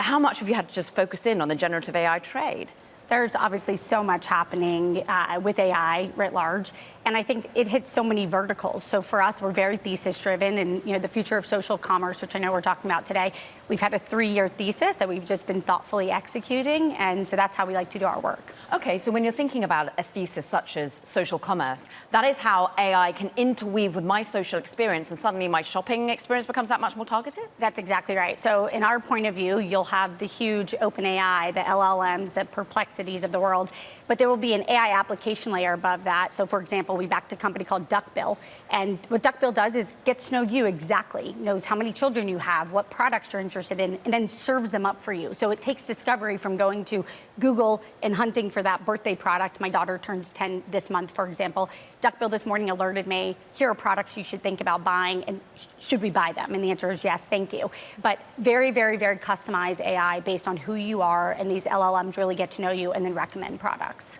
how much have you had to just focus in on the generative AI trade? There's obviously so much happening with AI writ large, and I think it hits so many verticals. So for us, we're very thesis-driven, and the future of social commerce, which I know we're talking about today, we've had a 3-year thesis that we've just been thoughtfully executing, and so that's how we like to do our work. Okay, so when you're thinking about a thesis such as social commerce, that is how AI can interweave with my social experience, and suddenly my shopping experience becomes that much more targeted? That's exactly right. So in our point of view, you'll have the huge OpenAI, the LLMs, the Perplexities of the world, but there will be an AI application layer above that. So for example, we backed a company called Duckbill, and what Duckbill does is gets to know you exactly, knows how many children you have, what products you're interested in, and then serves them up for you. So it takes discovery from going to Google and hunting for that birthday product. My daughter turns 10 this month, for example. Duckbill this morning alerted me, here are products you should think about buying, and should we buy them? And the answer is yes, thank you. But very, very, very customized AI based on who you are, and these LLMs really get to know you and then recommend products.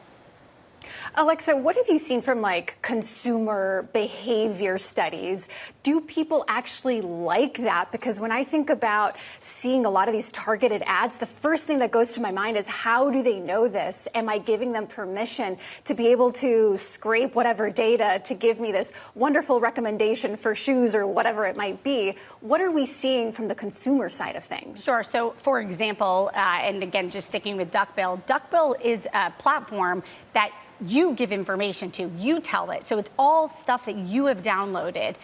Alexa, what have you seen from consumer behavior studies? Do people actually like that? Because when I think about seeing a lot of these targeted ads, the first thing that goes to my mind is, how do they know this? Am I giving them permission to be able to scrape whatever data to give me this wonderful recommendation for shoes or whatever it might be? What are we seeing from the consumer side of things? Sure. So for example, and again, just sticking with Duckbill, Duckbill is a platform that you give information to, you tell it. So it's all stuff that you have downloaded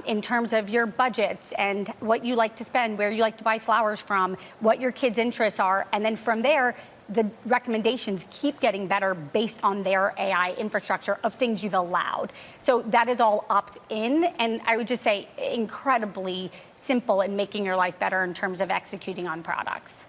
in terms of your budgets and what you like to spend, where you like to buy flowers from, what your kids' interests are. And then from there, the recommendations keep getting better based on their AI infrastructure of things you've allowed. So that is all opt-in, and I would just say incredibly simple in making your life better in terms of executing on products.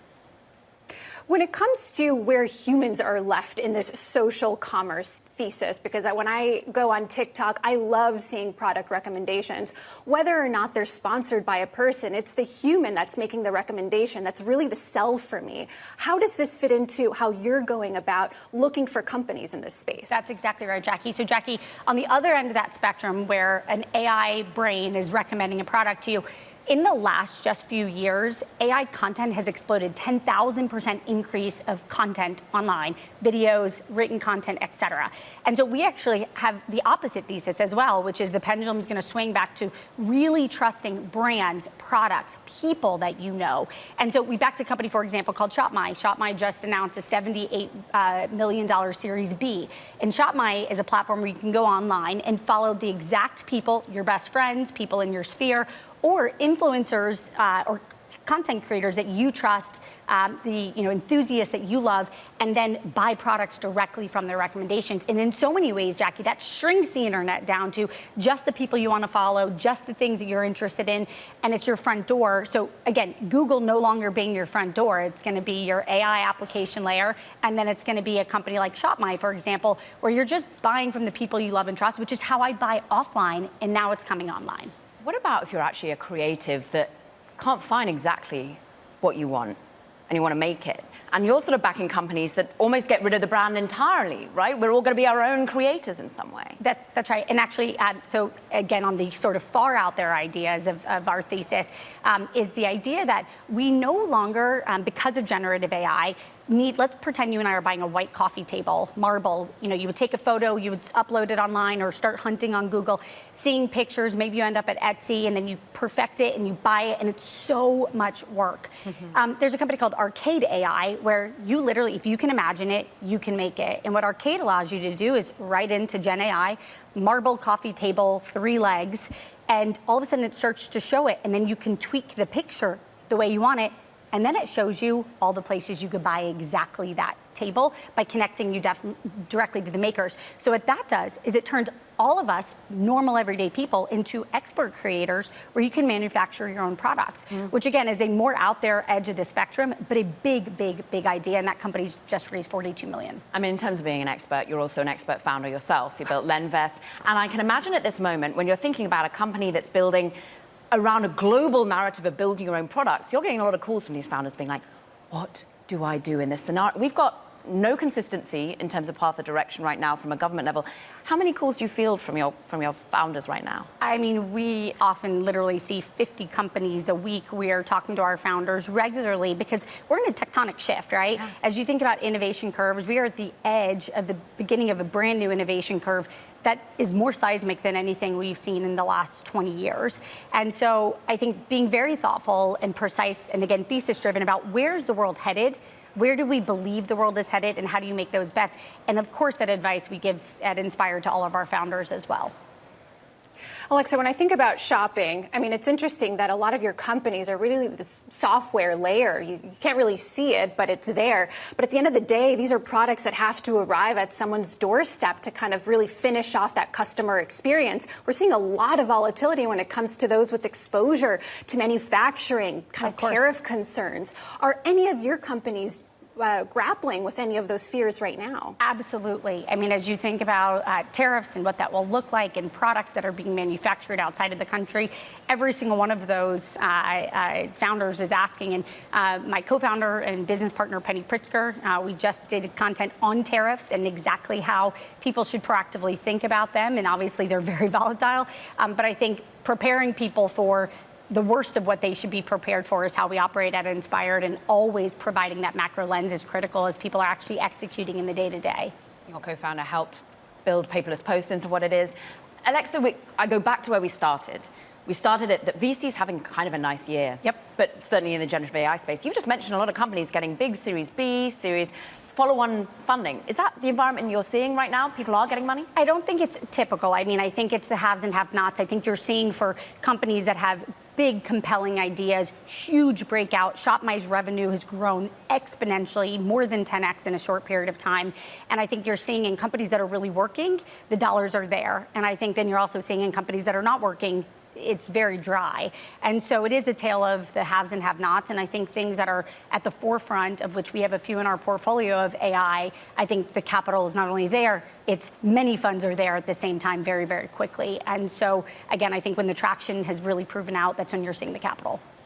When it comes to where humans are left in this social commerce thesis, because when I go on TikTok, I love seeing product recommendations. Whether or not they're sponsored by a person, it's the human that's making the recommendation. That's really the sell for me. How does this fit into how you're going about looking for companies in this space? That's exactly right, Jackie. So Jackie, on the other end of that spectrum, where an AI brain is recommending a product to you, in the last just few years, AI content has exploded, 10,000% increase of content online, videos, written content, et cetera. And so we actually have the opposite thesis as well, which is the pendulum is going to swing back to really trusting brands, products, people that you know. And so we backed a company, for example, called ShopMy. ShopMy just announced a $78 million Series B. And ShopMy is a platform where you can go online and follow the exact people, your best friends, people in your sphere, or influencers or content creators that you trust, the enthusiasts that you love, and then buy products directly from their recommendations. And in so many ways, Jackie, that shrinks the internet down to just the people you want to follow, just the things that you're interested in, and it's your front door. So again, Google no longer being your front door. It's going to be your AI application layer, and then it's going to be a company like ShopMy, for example, where you're just buying from the people you love and trust, which is how I buy offline, and now it's coming online. What about if you're actually a creative that can't find exactly what you want and you want to make it? And you're sort of backing companies that almost get rid of the brand entirely, right? We're all going to be our own creators in some way. That's right. And actually, so again, on the sort of far out there ideas of our thesis, is the idea that we no longer, because of generative AI, let's pretend you and I are buying a white coffee table, marble. You would take a photo, you would upload it online or start hunting on Google, seeing pictures, maybe you end up at Etsy, and then you perfect it and you buy it, and it's so much work. Mm-hmm. There's a company called Arcade AI, where you literally, if you can imagine it, you can make it. And what Arcade allows you to do is write into Gen AI, marble coffee table, 3 legs, and all of a sudden it starts to show it, and then you can tweak the picture the way you want it. And then it shows you all the places you could buy exactly that table by connecting you directly to the makers. So what that does is it turns all of us, normal everyday people, into expert creators where you can manufacture your own products, which again is a more out there edge of the spectrum, but a big, big, big idea. And that company's just raised $42 million. I mean, in terms of being an expert, you're also an expert founder yourself. You built Lenvest. And I can imagine at this moment, when you're thinking about a company that's building around a global narrative of building your own products, you're getting a lot of calls from these founders being like, what do I do in this scenario? We've got no consistency in terms of path of direction right now from a government level. How many calls do you field from your founders right now? I mean, we often literally see 50 companies a week. We are talking to our founders regularly because we're in a tectonic shift, right? Yeah. As you think about innovation curves, we are at the edge of the beginning of a brand new innovation curve that is more seismic than anything we've seen in the last 20 years. And so I think being very thoughtful and precise and, again, thesis-driven about where's the world headed, where do we believe the world is headed, and how do you make those bets? And, of course, that advice we give at Inspire to all of our founders as well. Alexa, when I think about shopping, I mean, it's interesting that a lot of your companies are really this software layer. You can't really see it, but it's there. But at the end of the day, these are products that have to arrive at someone's doorstep to kind of really finish off that customer experience. We're seeing a lot of volatility when it comes to those with exposure to manufacturing, kind of tariff concerns. Are any of your companies grappling with any of those fears right now? Absolutely. I mean, as you think about tariffs and what that will look like and products that are being manufactured outside of the country, every single one of those founders is asking. And my co-founder and business partner, Penny Pritzker, we just did content on tariffs and exactly how people should proactively think about them. And obviously, they're very volatile. But I think preparing people for the worst of what they should be prepared for is how we operate at Inspired, and always providing that macro lens is critical as people are actually executing in the day-to-day. Your co-founder helped build Paperless Post into what it is. Alexa, I go back to where we started. We started at that VC's having kind of a nice year. Yep. But certainly in the generative AI space. You've just mentioned a lot of companies getting big Series B, Series follow-on funding. Is that the environment you're seeing right now? People are getting money? I don't think it's typical. I mean, I think it's the haves and have-nots. I think you're seeing for companies that have big, compelling ideas, huge breakout. ShopMy's revenue has grown exponentially, more than 10x in a short period of time. And I think you're seeing in companies that are really working, the dollars are there. And I think then you're also seeing in companies that are not working, it's very dry. And so it is a tale of the haves and have-nots. And I think things that are at the forefront, of which we have a few in our portfolio of AI, I think the capital is not only there, it's many funds are there at the same time very, very quickly. And so, again, I think when the traction has really proven out, that's when you're seeing the capital.